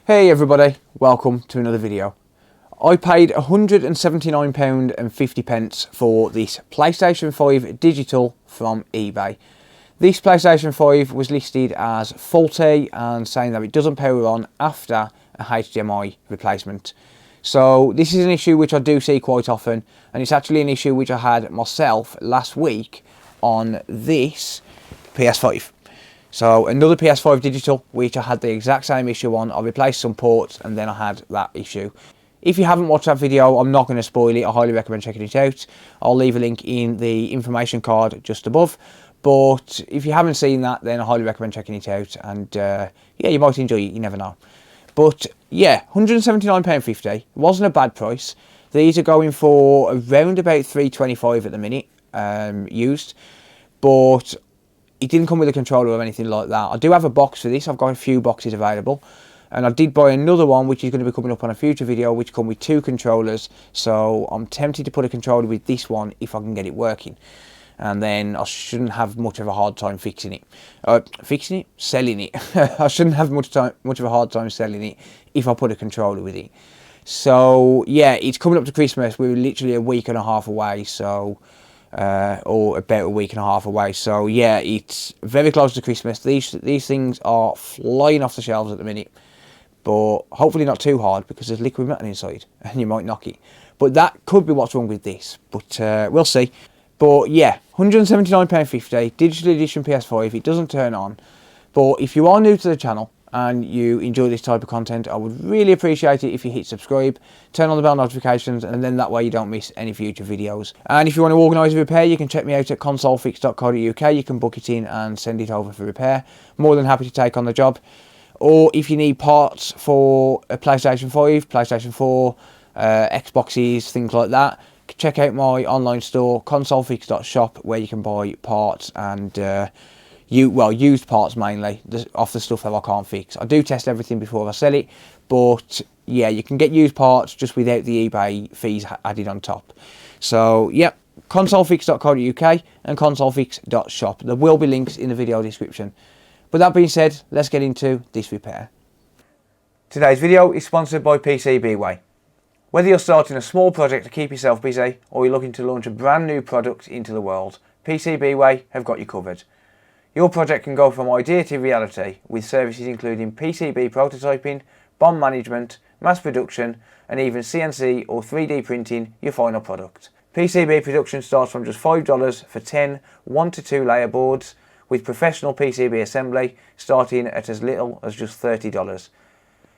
Hey everybody, welcome to another video. I paid £179.50 for this PlayStation 5 digital from eBay. This PlayStation 5 was listed as faulty and saying that it doesn't power on after a HDMI replacement. So this is an issue which I do see quite often, and it's actually an issue which I had myself last week on this PS5. So another PS5 digital, which I had the exact same issue on. I replaced some ports and then I had that issue. If you haven't watched that video, I'm not going to spoil it. I highly recommend checking it out. I'll leave a link in the information card just above. But if you haven't seen that, then I highly recommend checking it out. And yeah, you might enjoy it, you never know. But yeah, £179.50. It wasn't a bad price. These are going for around about $3.25 at the minute, used. But it didn't come with a controller or anything like that. I do have a box for this. I've got a few boxes available. And I did buy another one, which is going to be coming up on a future video, which come with 2 controllers. So I'm tempted to put a controller with this one if I can get it working. And then I shouldn't have much of a hard time fixing it. Selling it. I shouldn't have much of a hard time selling it if I put a controller with it. So yeah, it's coming up to Christmas. We're literally a week and a half away. So or about a week and a half away. So yeah, it's very close to Christmas. These things are flying off the shelves at the minute, but hopefully not too hard because there's liquid metal inside and you might knock it. But that could be what's wrong with this, but we'll see. But yeah, £179.50 digital edition PS5. It doesn't turn on, but if you are new to the channel and you enjoy this type of content, I would really appreciate it if you hit subscribe, turn on the bell notifications, and then that way you don't miss any future videos. And if you want to organise a repair, you can check me out at consolefix.co.uk. You can book it in and send it over for repair. More than happy to take on the job. Or if you need parts for a PlayStation 5, PlayStation 4, Xboxes, things like that, check out my online store, consolefix.shop, where you can buy parts and used parts mainly, off the stuff that I can't fix. I do test everything before I sell it, but yeah, you can get used parts just without the eBay fees added on top. So yep, consolefix.co.uk and consolefix.shop. There will be links in the video description. But that being said, let's get into this repair. Today's video is sponsored by PCBWay. Whether you're starting a small project to keep yourself busy or you're looking to launch a brand new product into the world, PCBWay have got you covered. Your project can go from idea to reality with services including PCB prototyping, BOM management, mass production, and even CNC or 3D printing your final product. PCB production starts from just $5 for 10 1 to 2 layer boards, with professional PCB assembly starting at as little as just $30.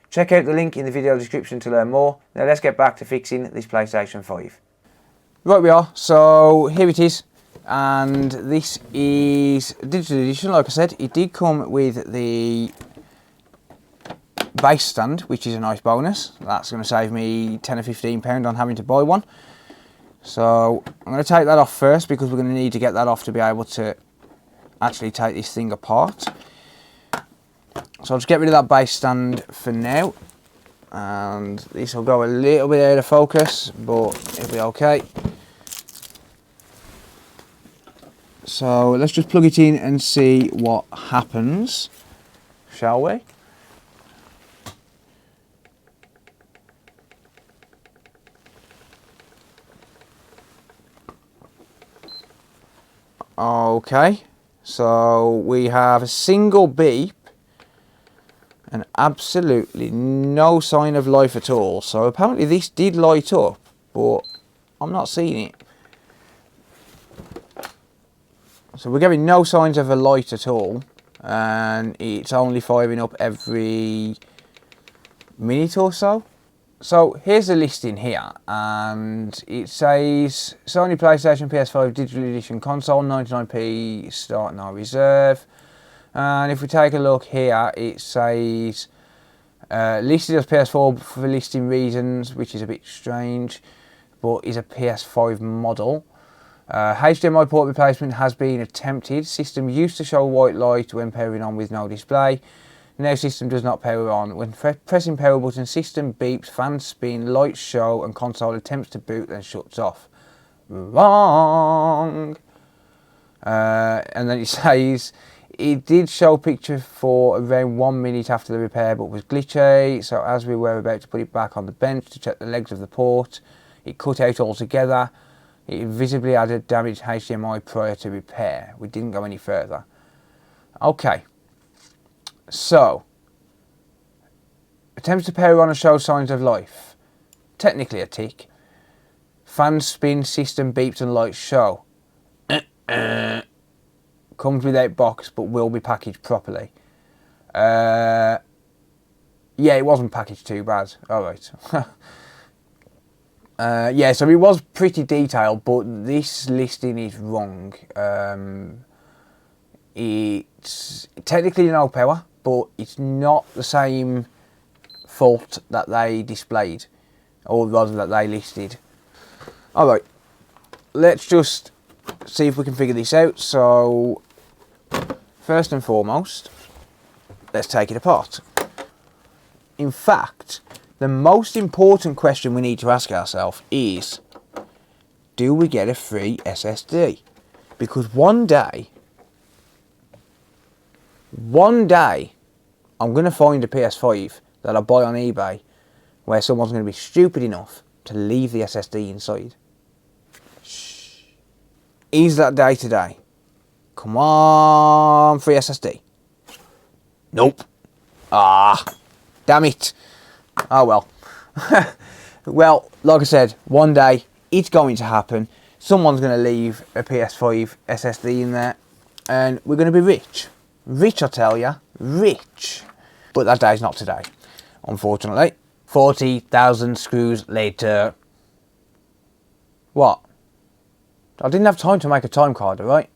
Check out the link in the video description to learn more. Now let's get back to fixing this PlayStation 5. Right we are, so here it is. And this is digital edition. Like I said, it did come with the base stand, which is a nice bonus. That's going to save me £10 or £15 on having to buy one. So I'm going to take that off first because we're going to need to get that off to be able to actually take this thing apart. So I'll just get rid of that base stand for now, and this will go a little bit out of focus, but it'll be okay. So let's just plug it in and see what happens, shall we? Okay, so we have a single beep and absolutely no sign of life at all. So apparently this did light up, but I'm not seeing it. So we're getting no signs of a light at all, and it's only firing up every minute or so. So here's the listing here, and it says Sony PlayStation PS5 Digital Edition Console, 99p, start no reserve. And if we take a look here, it says listed as PS4 for listing reasons, which is a bit strange, but is a PS5 model. HDMI port replacement has been attempted. System used to show white light when powering on with no display. Now system does not power on. When pressing power button, system beeps, fans spin, lights show, and console attempts to boot, then shuts off. Wrong. And then it says It did show a picture for around 1 minute after the repair, but was glitchy. So as we were about to put it back on the bench to check the legs of the port, it cut out altogether. It visibly had a damaged HDMI prior to repair. We didn't go any further. Okay. So, attempts to power on and show signs of life. Technically a tick. Fans spin, system beeps and lights show. Comes without box but will be packaged properly. Yeah, it wasn't packaged too bad. Alright. Yeah, so it was pretty detailed, but this listing is wrong. It's technically no power, but it's not the same fault that they displayed, or rather that they listed. Alright, let's just see if we can figure this out. So, first and foremost, let's take it apart. In fact, the most important question we need to ask ourselves is, do we get a free SSD? Because one day, I'm going to find a PS5 that I buy on eBay where someone's going to be stupid enough to leave the SSD inside. Shh. Is that day today? Come on, free SSD. Nope. Ah, damn it. Oh well. Well, like I said, one day it's going to happen. Someone's going to leave a PS5 SSD in there and we're going to be rich. Rich, I tell ya. Rich. But that day's not today, unfortunately. 40,000 screws later. What? I didn't have time to make a time card, alright?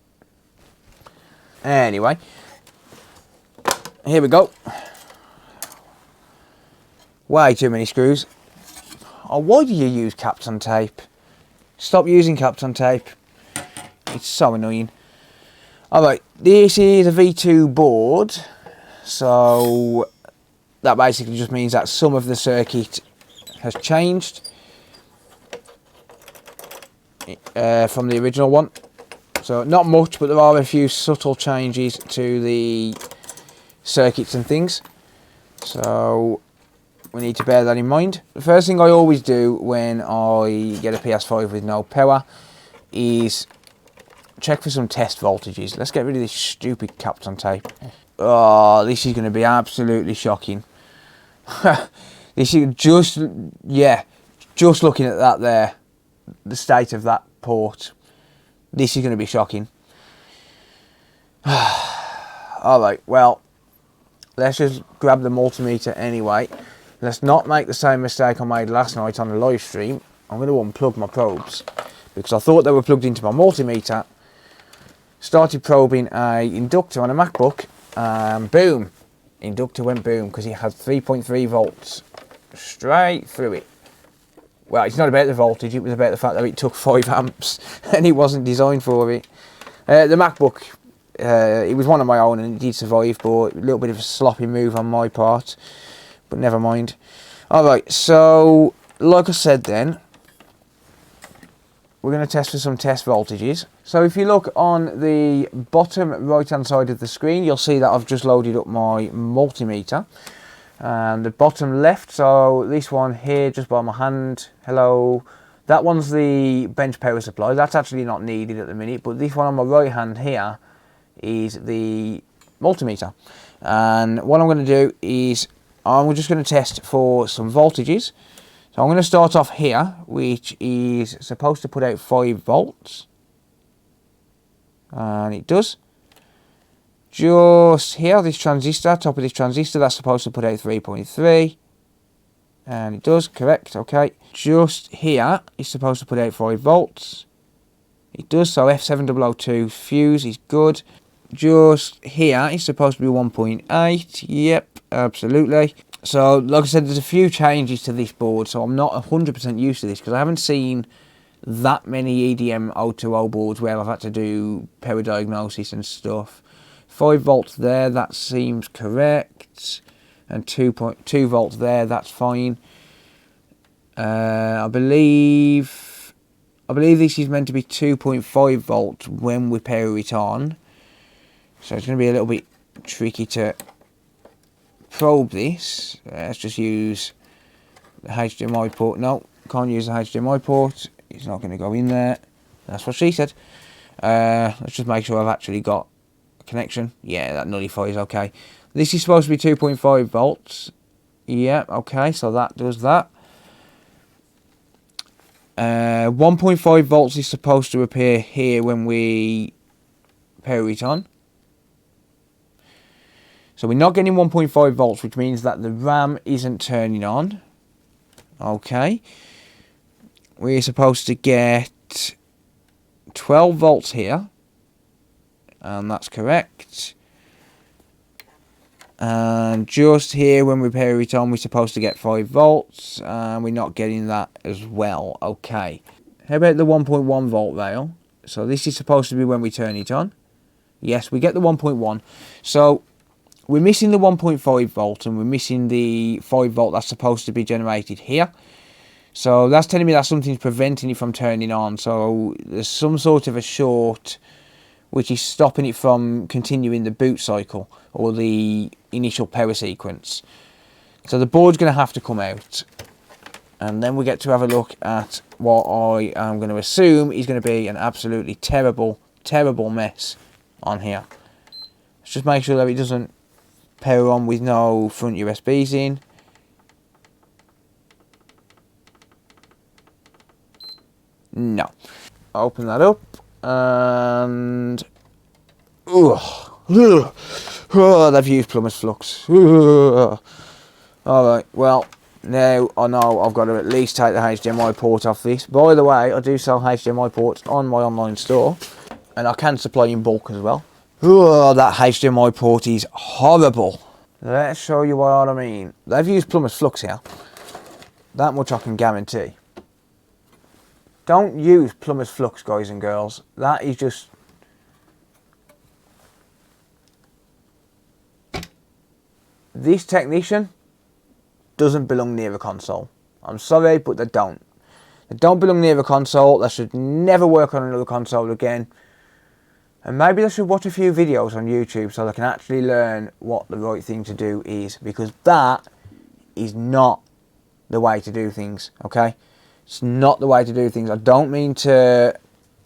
Anyway. Here we go. Way too many screws. Oh, why do you use caps on tape? Stop using caps on tape. It's so annoying. Alright, this is a V2 board. So that basically just means that some of the circuit has changed from the original one. So not much, but there are a few subtle changes to the circuits and things. So we need to bear that in mind. The first thing I always do when I get a PS5 with no power is check for some test voltages. Let's get rid of this stupid caps on tape. Oh, this is going to be absolutely shocking. This is just, yeah, just looking at that there, the state of that port, this is going to be shocking. Alright, well, let's just grab the multimeter anyway. Let's not make the same mistake I made last night on the live stream. I'm going to unplug my probes because I thought they were plugged into my multimeter. Started probing a inductor on a MacBook and boom, inductor went boom because it had 3.3 volts straight through it. Well, it's not about the voltage, it was about the fact that it took 5 amps and it wasn't designed for it. The MacBook, it was one of my own and it did survive, but a little bit of a sloppy move on my part, but never mind. Alright, so like I said then, we're going to test for some test voltages. So if you look on the bottom right hand side of the screen, you'll see that I've just loaded up my multimeter. And the bottom left, so this one here just by my hand, hello, that one's the bench power supply. That's actually not needed at the minute, but this one on my right hand here is the multimeter. And what I'm going to do is I'm just going to test for some voltages. So I'm going to start off here, which is supposed to put out 5 volts. And it does. Just here, this transistor, top of this transistor, that's supposed to put out 3.3. And it does, correct, okay. Just here, it's supposed to put out 5 volts. It does, so F7002 fuse is good. Just here, it's supposed to be 1.8. Yep, absolutely. So, like I said, there's a few changes to this board, so I'm not 100% used to this, because I haven't seen that many EDM 020 boards where I've had to do power diagnosis and stuff. 5 volts there, that seems correct. And 2.2 volts there, that's fine. I believe this is meant to be 2.5 volts when we power it on. So it's going to be a little bit tricky to probe this. Let's just use the HDMI port. No, can't use the HDMI port. It's not going to go in there. That's what she said. Let's just make sure I've actually got a connection. Yeah, that nullifies okay. This is supposed to be 2.5 volts. Yeah, okay, so that does that. 1.5 volts is supposed to appear here when we power it on. So we're not getting 1.5 volts, which means that the RAM isn't turning on. Okay. We're supposed to get 12 volts here. And that's correct. And just here when we power it on, we're supposed to get 5 volts. And we're not getting that as well. Okay. How about the 1.1 volt rail? So this is supposed to be when we turn it on. Yes, we get the 1.1. So we're missing the 1.5 volt and we're missing the 5 volt that's supposed to be generated here. So that's telling me that something's preventing it from turning on. So there's some sort of a short which is stopping it from continuing the boot cycle or the initial power sequence. So the board's going to have to come out. And then we get to have a look at what I am going to assume is going to be an absolutely terrible, terrible mess on here. Let's just make sure that it doesn't power on with no front USBs in. No. Open that up and they've used Plumber's Flux. Alright, well, now I know I've got to at least take the HDMI port off this. By the way, I do sell HDMI ports on my online store and I can supply in bulk as well. That HDMI port is horrible. Let's show you what I mean. They've used Plumber's Flux here. That much I can guarantee. Don't use Plumber's Flux, guys and girls. That is just... This technician doesn't belong near a console. I'm sorry, but they don't. They don't belong near a console. They should never work on another console again. And maybe they should watch a few videos on YouTube so they can actually learn what the right thing to do is. Because that is not the way to do things, okay? It's not the way to do things. I don't mean to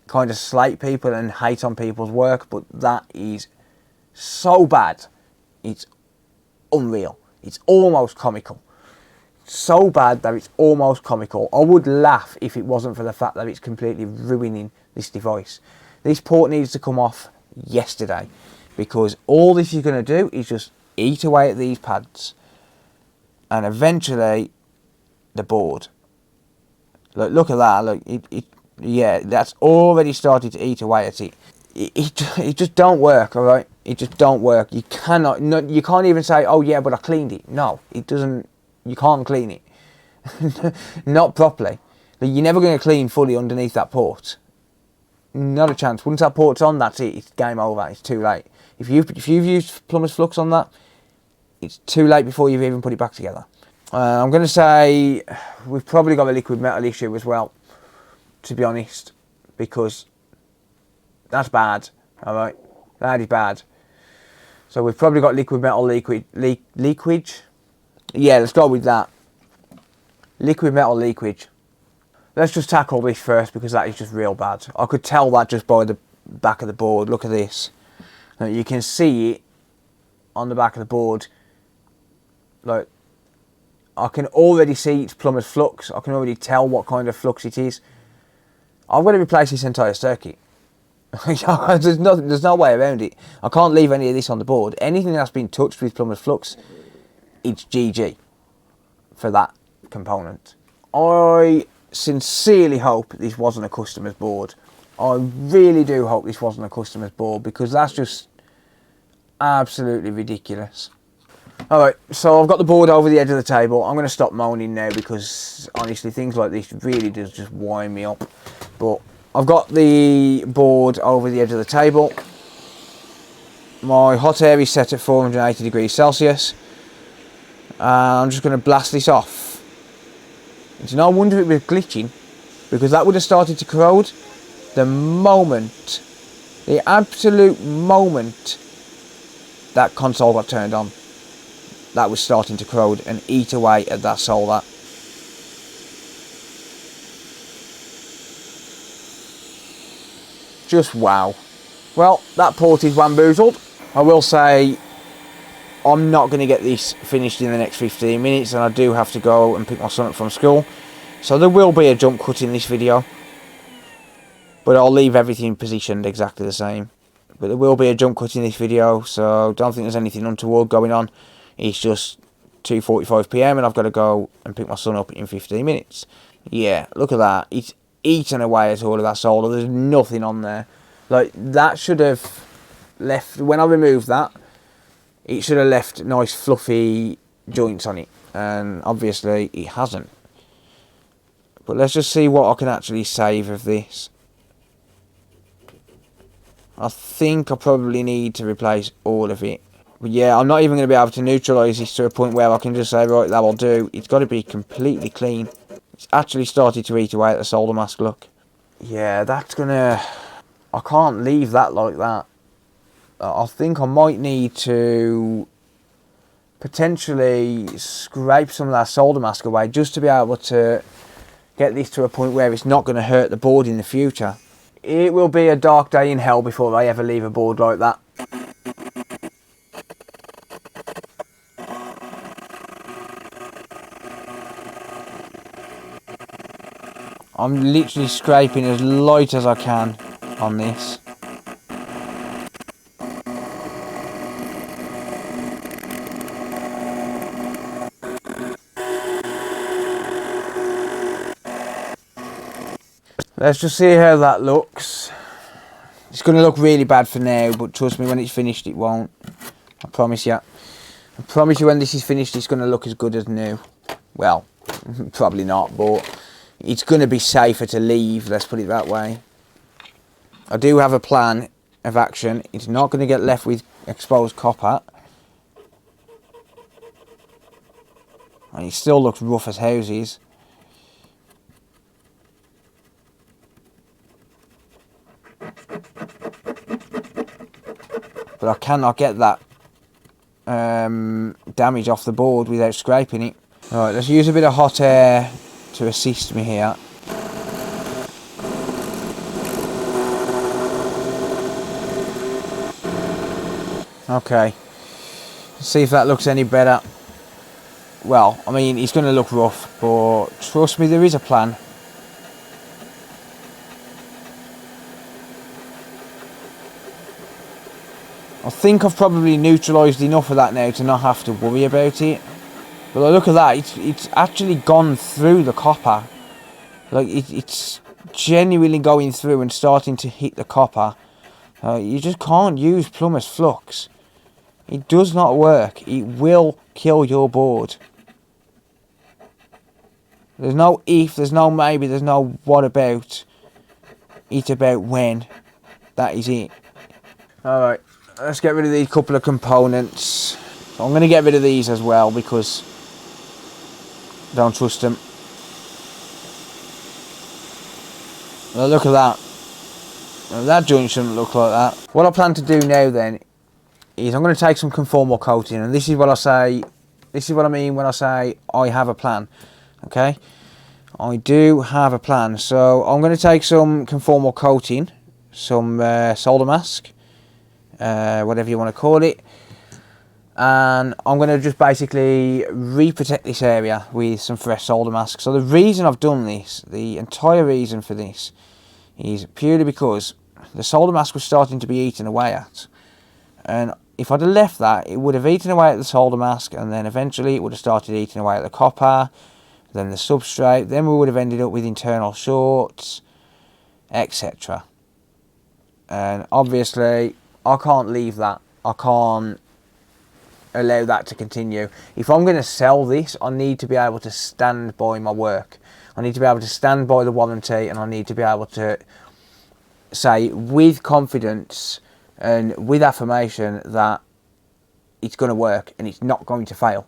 kind of slate people and hate on people's work, but that is so bad. It's unreal. It's almost comical. So bad that it's almost comical. I would laugh if it wasn't for the fact that it's completely ruining this device. This port needs to come off yesterday because all this is going to do is just eat away at these pads and eventually the board. Look at that. Look, yeah, that's already started to eat away at it. It just don't work, all right? It just don't work. You cannot. No, you can't even say, "Oh yeah, but I cleaned it." No, it doesn't. You can't clean it. Not properly. You're never going to clean fully underneath that port. Not a chance. Once that port's on, that's it. It's game over. It's too late. If you've used Plumber's Flux on that, it's too late before you've even put it back together. I'm going to say we've probably got a liquid metal issue as well, to be honest, because that's bad. All right, that is bad. So we've probably got liquid metal leakage. Yeah, let's go with that. Liquid metal leakage. Let's just tackle this first because that is just real bad. I could tell that just by the back of the board. Look at this. Now, you can see it on the back of the board. Like, I can already see it's Plumber's Flux. I can already tell what kind of flux it is. I've got to replace this entire circuit. There's no way around it. I can't leave any of this on the board. Anything that's been touched with Plumber's Flux, it's GG for that component. I sincerely hope this wasn't a customer's board. I really do hope this wasn't a customer's board because that's just absolutely ridiculous. Alright, so I've got the board over the edge of the table. I'm going to stop moaning now because honestly things like this really does just wind me up. But I've got the board over the edge of the table. My hot air is set at 480 degrees Celsius. I'm just going to blast this off. It's no wonder it was glitching because that would have started to corrode the moment, the absolute moment that console got turned on, that was starting to corrode and eat away at that solder. Just wow. Well, that port is bamboozled. I will say I'm not going to get this finished in the next 15 minutes, and I do have to go and pick my son up from school. So there will be a jump cut in this video, but I'll leave everything positioned exactly the same. But there will be a jump cut in this video, so don't think there's anything untoward going on. It's just 2:45 PM and I've got to go and pick my son up in 15 minutes. Yeah, look at that. It's eaten away at all of that solder. There's nothing on there. Like, that should have left, when I removed that, it should have left nice fluffy joints on it. And obviously it hasn't. But let's just see what I can actually save of this. I think I probably need to replace all of it. But yeah, I'm not even going to be able to neutralise this to a point where I can just say, right, that will do. It's got to be completely clean. It's actually started to eat away at the solder mask, look. Yeah, that's going to... I can't leave that like that. I think I might need to potentially scrape some of that solder mask away just to be able to get this to a point where it's not going to hurt the board in the future. It will be a dark day in hell before I ever leave a board like that. I'm literally scraping as light as I can on this. Let's just see how that looks. It's going to look really bad for now, but trust me, when it's finished it won't. I promise you. I promise you when this is finished it's going to look as good as new. Well, probably not, but it's going to be safer to leave, let's put it that way. I do have a plan of action. It's not going to get left with exposed copper. And it still looks rough as houses. But I cannot get that damage off the board without scraping it. Alright, let's use a bit of hot air to assist me here. Okay, let's see if that looks any better. Well, I mean, it's going to look rough, but trust me, there is a plan. I think I've probably neutralised enough of that now to not have to worry about it. But look at that, it's actually gone through the copper. Like, it's genuinely going through and starting to hit the copper. You just can't use Plumber's Flux. It does not work. It will kill your board. There's no if, there's no maybe, there's no what about. It's about when. That is it. Alright, let's get rid of these couple of components. I'm going to get rid of these as well because I don't trust them. Well, look at that. Well, that joint shouldn't look like that. What I plan to do now then is I'm going to take some conformal coating, and this is what I say. This is what I mean when I say I have a plan. Okay, I do have a plan. So I'm going to take some conformal coating, some solder mask, whatever you want to call it, and I'm going to just basically reprotect this area with some fresh solder mask. So the reason I've done this, the entire reason for this, is purely because the solder mask was starting to be eaten away at, and if I'd have left that, it would have eaten away at the solder mask, and then eventually it would have started eating away at the copper, then the substrate, then we would have ended up with internal shorts, etc. And obviously I can't leave that. I can't allow that to continue. If I'm going to sell this, I need to be able to stand by my work. I need to be able to stand by the warranty, and I need to be able to say with confidence and with affirmation that it's going to work and it's not going to fail.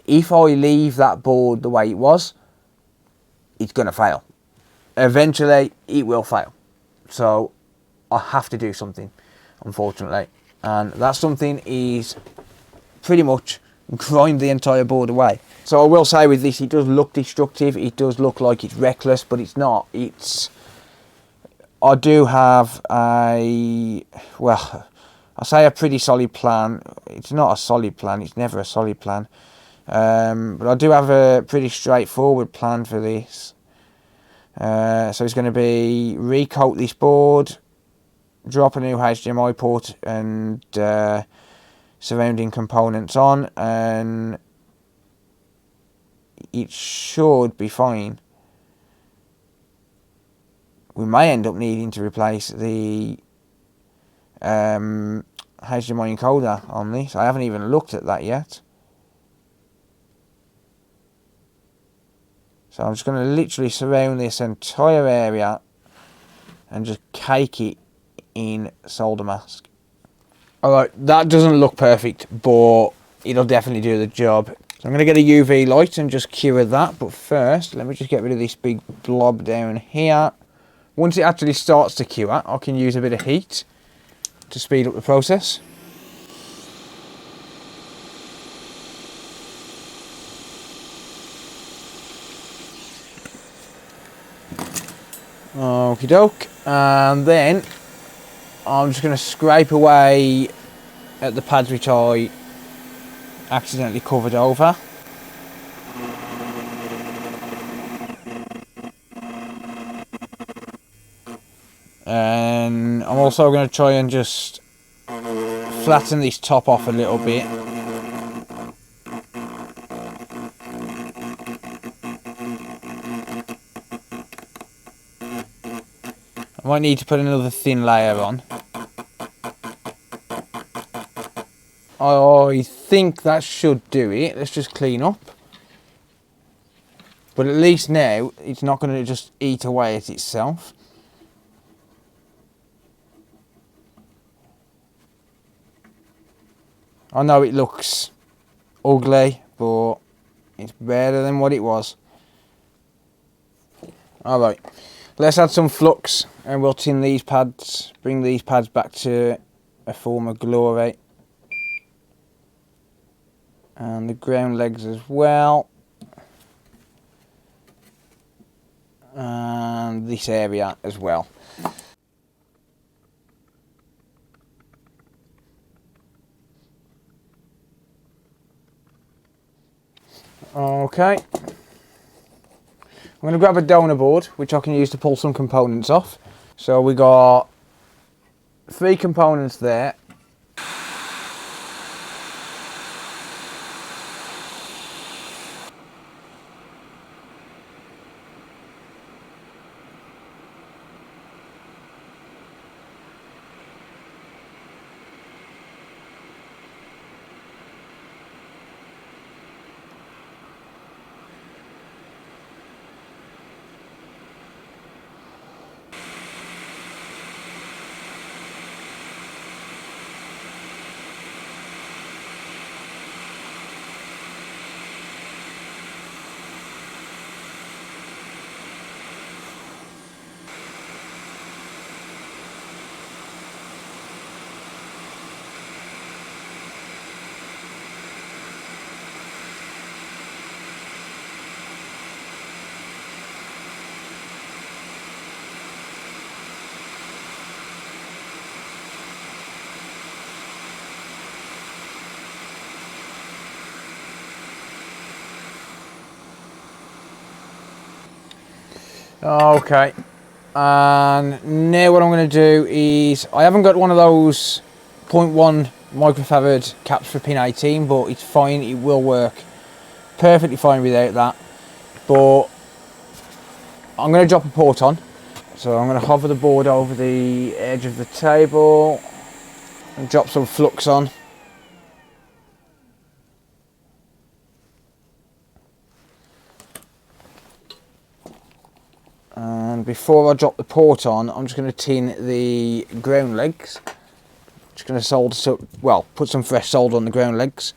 If I leave that board the way it was, it's going to fail. Eventually, it will fail. So I have to do something, unfortunately. and that something is pretty much grind the entire board away. So I will say with this, it does look destructive, it does look like it's reckless, but it's not. I do have a, well, I say a pretty solid plan. It's not a solid plan, it's never a solid plan. But I do have a pretty straightforward plan for this. So it's going to be recoat this board, drop a new HDMI port and surrounding components on, and it should be fine. We may end up needing to replace the HDMI encoder on this. I haven't even looked at that yet. So I'm just going to literally surround this entire area and just cake it in solder mask. Alright, that doesn't look perfect, but it'll definitely do the job. So I'm going to get a UV light and just cure that, but first let me just get rid of this big blob down here. Once it actually starts to cure, I can use a bit of heat to speed up the process. Okie doke, and then I'm just going to scrape away at the pads which I accidentally covered over. And I'm also going to try and just flatten this top off a little bit. I might need to put another thin layer on. I think that should do it. Let's just clean up. But at least now it's not going to just eat away at itself. I know it looks ugly, but it's better than what it was. Alright, let's add some flux and we'll tin these pads, bring these pads back to a form of glory. And the ground legs as well. And this area as well. Okay. I'm going to grab a donor board, which I can use to pull some components off. So we got 3 components there. Okay, and now what I'm going to do is, I haven't got one of those 0.1 microfarad caps for pin 18, but it's fine, it will work perfectly fine without that. But I'm going to drop a port on, so I'm going to hover the board over the edge of the table and drop some flux on. And before I drop the port on, I'm just going to tin the ground legs. Just going to solder, well, put some fresh solder on the ground legs,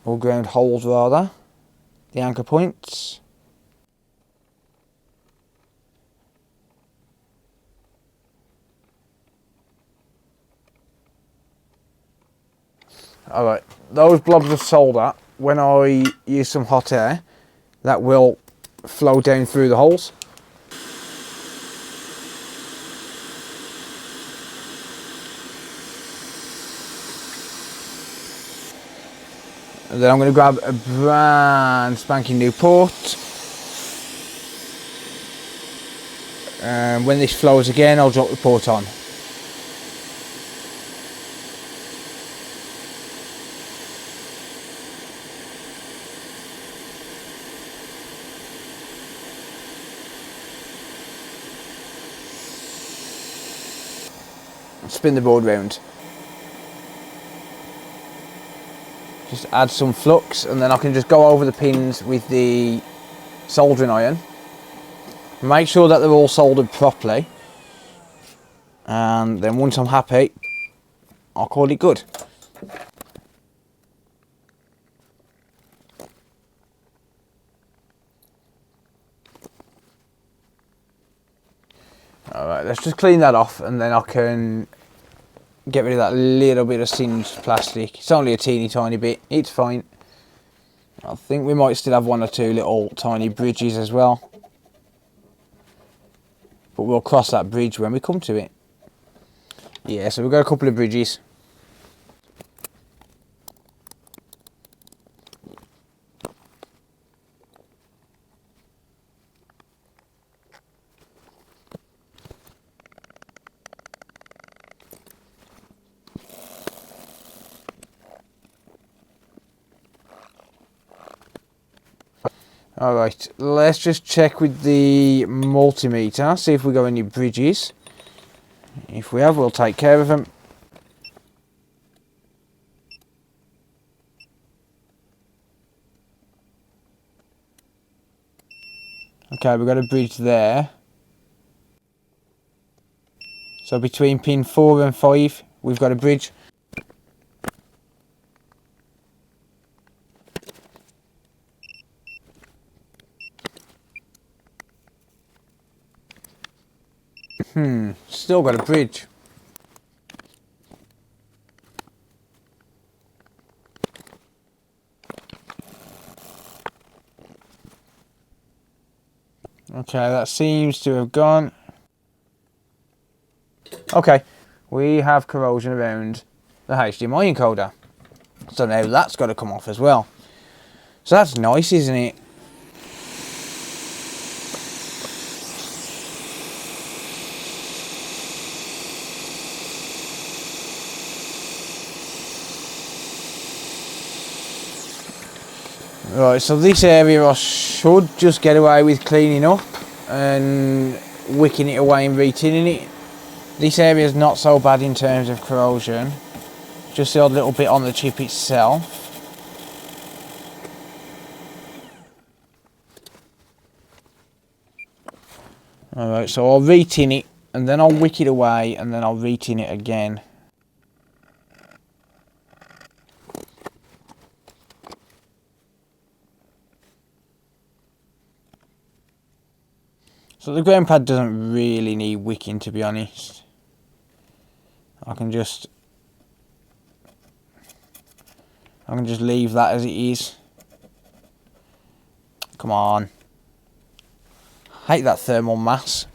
or ground holes rather, the anchor points. Alright, those blobs of solder, when I use some hot air, that will flow down through the holes. And then I'm going to grab a brand spanking new port. And when this flows again, I'll drop the port on. Spin the board round. Just add some flux, and then I can just go over the pins with the soldering iron. Make sure that they're all soldered properly, and then once I'm happy, I'll call it good. Alright, let's just clean that off, and then I can get rid of that little bit of singed plastic. It's only a teeny tiny bit, it's fine. I think we might still have one or two little tiny bridges as well, but we'll cross that bridge when we come to it. Yeah, so we've got a couple of bridges. Alright, let's just check with the multimeter, see if we got any bridges. If we have, we'll take care of them. Okay, we've got a bridge there. So between pin 4 and 5, we've got a bridge. Still got a bridge. Okay, that seems to have gone. Okay, we have corrosion around the HDMI encoder. So now that's got to come off as well. So that's nice, isn't it? Right, so this area I should just get away with cleaning up and wicking it away and retinning it. This area is not so bad in terms of corrosion, just the odd little bit on the chip itself. Alright, so I'll retin it and then I'll wick it away and then I'll retin it again. So the ground pad doesn't really need wicking, to be honest. I can just leave that as it is. Come on. Hate that thermal mass.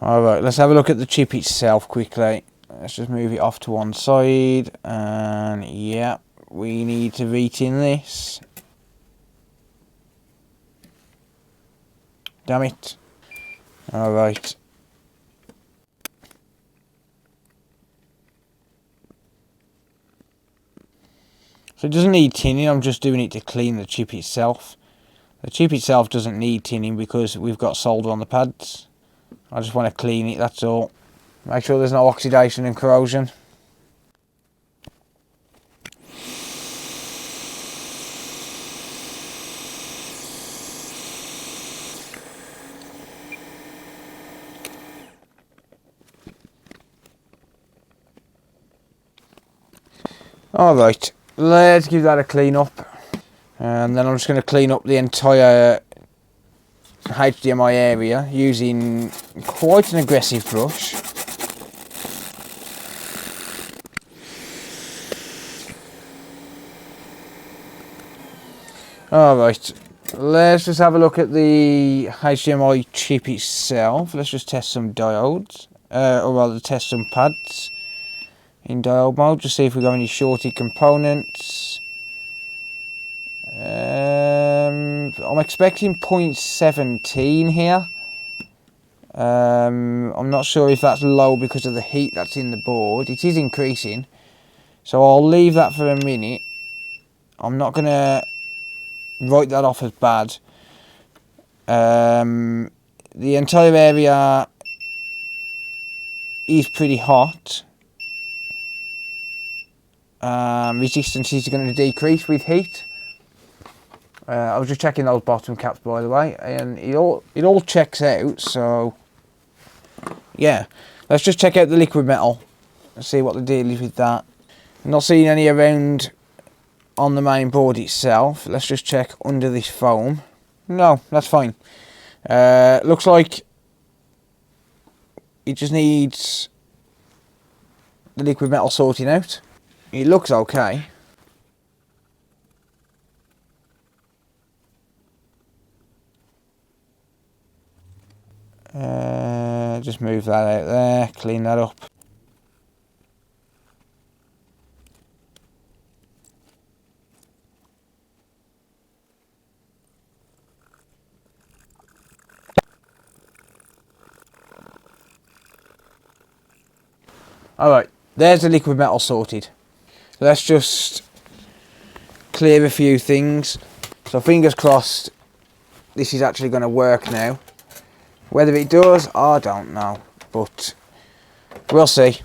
Alright, let's have a look at the chip itself quickly. Let's just move it off to one side, and yeah, we need to retin this. Damn it. Alright. So it doesn't need tinning, I'm just doing it to clean the chip itself. The chip itself doesn't need tinning because we've got solder on the pads. I just want to clean it, that's all. Make sure there's no oxidation and corrosion. Alright, let's give that a clean up. And then I'm just going to clean up the entire HDMI area using quite an aggressive brush. Alright, let's just have a look at the HDMI chip itself. Let's just test some diodes, or rather test some pads in diode mode, just see if we've got any shorted components. I'm expecting 0.17 here. I'm not sure if that's low because of the heat that's in the board. It is increasing, so I'll leave that for a minute. I'm not going to write that off as bad. The entire area is pretty hot. Resistance is going to decrease with heat. I was just checking those bottom caps, by the way, and it all checks out. So yeah, let's just check out the liquid metal and see what the deal is with that. I'm not seeing any around on the main board itself. Let's just check under this foam. No, that's fine. Looks like it just needs the liquid metal sorting out. It looks okay. Just move that out there, clean that up. Alright, there's the liquid metal sorted. Let's just clear a few things. So fingers crossed this is actually going to work now. Whether it does, I don't know, but we'll see.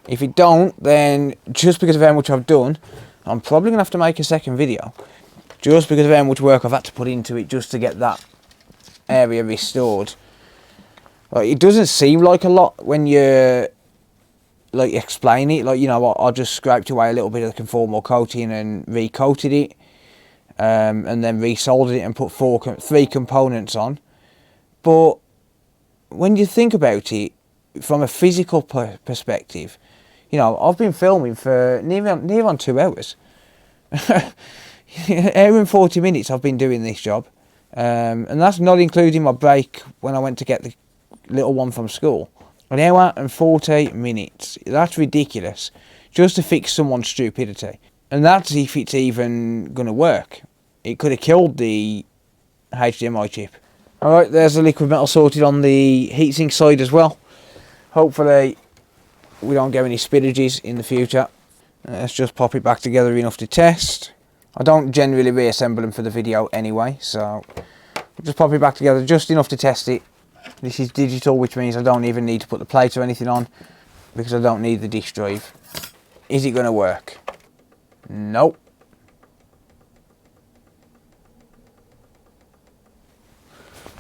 If it don't, then just because of how much I've done, I'm probably going to have to make a second video. Just because of how much work I've had to put into it just to get that area restored. Like, it doesn't seem like a lot when you like explain it. Like, you know, I just scraped away a little bit of the conformal coating and recoated it, and then resoldered it and put three components on. But when you think about it from a physical perspective, you know, I've been filming for near on 2 hours. Hour and 40 minutes I've been doing this job, and that's not including my break when I went to get the little one from school. An hour and 40 minutes. That's ridiculous. Just to fix someone's stupidity. And that's if it's even going to work. It could have killed the HDMI chip. Alright, there's the liquid metal sorted on the heatsink side as well. Hopefully we don't get any spillages in the future. Let's just pop it back together enough to test. I don't generally reassemble them for the video anyway, so I'll just pop it back together just enough to test it. This is digital, which means I don't even need to put the plate or anything on because I don't need the disk drive. Is it going to work? Nope.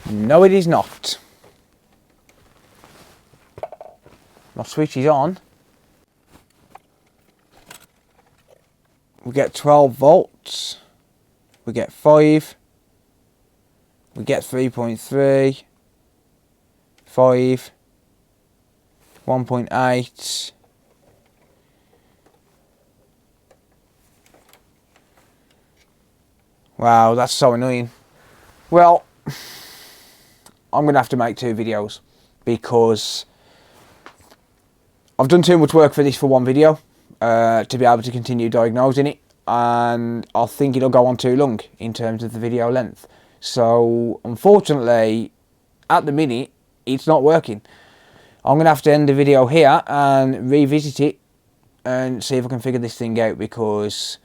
No, it is not. My switch is on. We get 12 volts. We get 5. We get 3.3. 5. 1.8. Wow, that's so annoying. Well, I'm going to have to make 2 videos because I've done too much work for this for one video to be able to continue diagnosing it, and I think it'll go on too long in terms of the video length. So unfortunately, at the minute, it's not working. I'm going to have to end the video here and revisit it and see if I can figure this thing out, because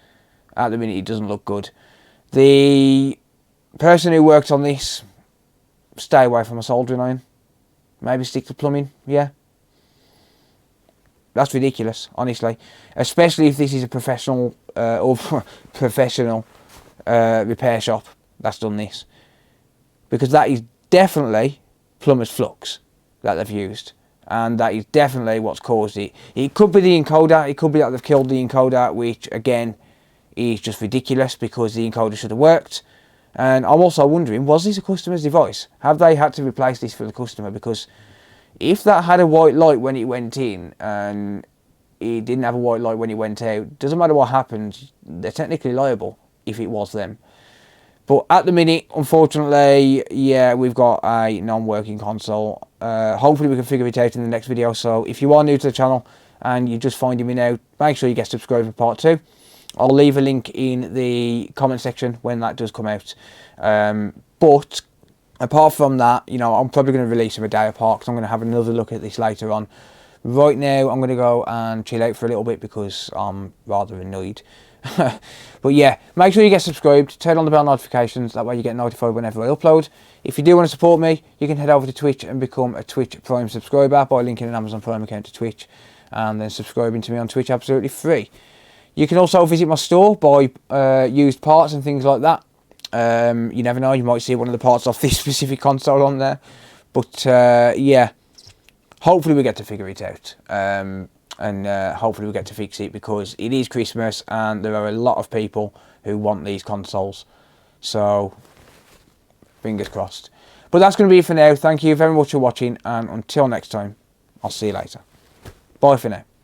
at the minute it doesn't look good. The person who worked on this, stay away from a soldering iron. Maybe stick to plumbing, yeah. That's ridiculous, honestly. Especially if this is a professional repair shop that's done this. Because that is definitely Plumber's Flux that they've used. And that is definitely what's caused it. It could be the encoder, it could be that they've killed the encoder, which again is just ridiculous because the encoder should have worked. And I'm also wondering, was this a customer's device? Have they had to replace this for the customer? Because if that had a white light when it went in and it didn't have a white light when it went out, doesn't matter what happened, they're technically liable if it was them. But at the minute, unfortunately, yeah, we've got a non-working console. Hopefully we can figure it out in the next video. So if you are new to the channel and you're just finding me now, make sure you get subscribed for part 2. I'll leave a link in the comment section when that does come out. But apart from that, you know, I'm probably going to release them a day apart because I'm going to have another look at this later on. Right now, I'm going to go and chill out for a little bit because I'm rather annoyed. But yeah, make sure you get subscribed, turn on the bell notifications, that way you get notified whenever I upload. If you do want to support me, you can head over to Twitch and become a Twitch Prime subscriber by linking an Amazon Prime account to Twitch and then subscribing to me on Twitch absolutely free. You can also visit my store, buy used parts and things like that. You never know, you might see one of the parts off this specific console on there. But yeah, hopefully we get to figure it out. And hopefully we get to fix it because it is Christmas and there are a lot of people who want these consoles. So, fingers crossed. But that's going to be it for now. Thank you very much for watching, and until next time, I'll see you later. Bye for now.